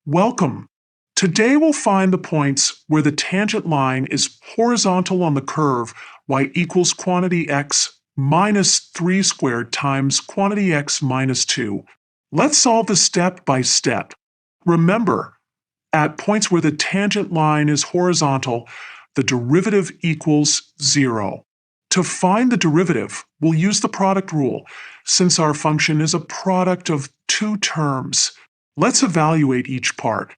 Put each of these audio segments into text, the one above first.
Welcome. Today we'll find the points where the tangent line is horizontal on the curve y equals quantity x minus 3 squared times quantity x minus 2. Let's solve this step by step. Remember, at points where the tangent line is horizontal, the derivative equals 0. To find the derivative, we'll use the product rule, since our function is a product of two terms. Let's evaluate each part.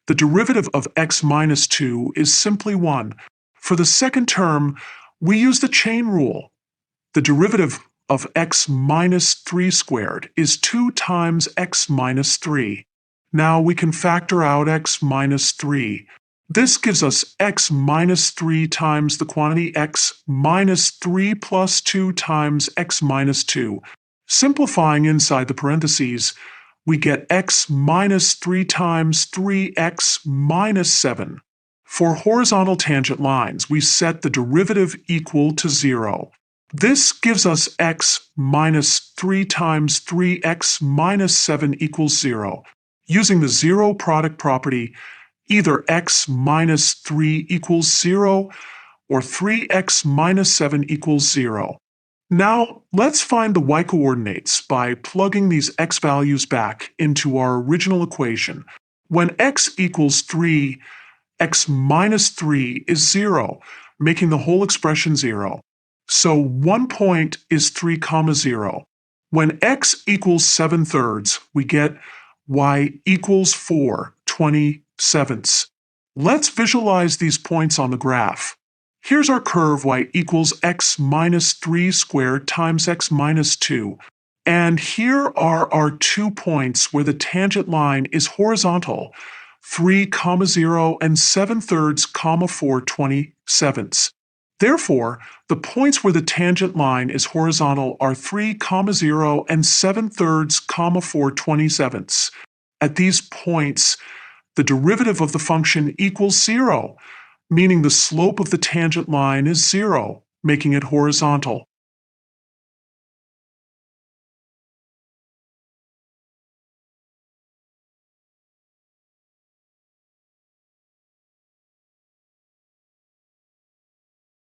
The derivative of x minus 2 is simply 1. For the second term, we use the chain rule. The derivative of x minus 3 squared is 2 times x minus 3. Now we can factor out x minus 3. This gives us x minus 3 times the quantity x minus 3 plus 2 times x minus 2. Simplifying inside the parentheses, we get x minus 3 times 3x minus 7. For horizontal tangent lines, we set the derivative equal to 0. This gives us x minus 3 times 3x minus 7 equals 0. Using the zero product property, either x minus 3 equals 0 or 3x minus 7 equals 0. Now, let's find the y-coordinates by plugging these x values back into our original equation. When x equals 3, x minus 3 is 0, making the whole expression 0. So 1 point is 3, 0. When x equals 7/3, we get y equals 4, 20/7. Let's visualize these points on the graph. Here's our curve y equals x minus 3 squared times x minus 2. And here are our 2 points where the tangent line is horizontal, 3, 0 and 7/3, 4, 20/7. Therefore, the points where the tangent line is horizontal are 3, 0 and 7/3, 4, 20/7. At these points, the derivative of the function equals 0, meaning the slope of the tangent line is 0, making it horizontal.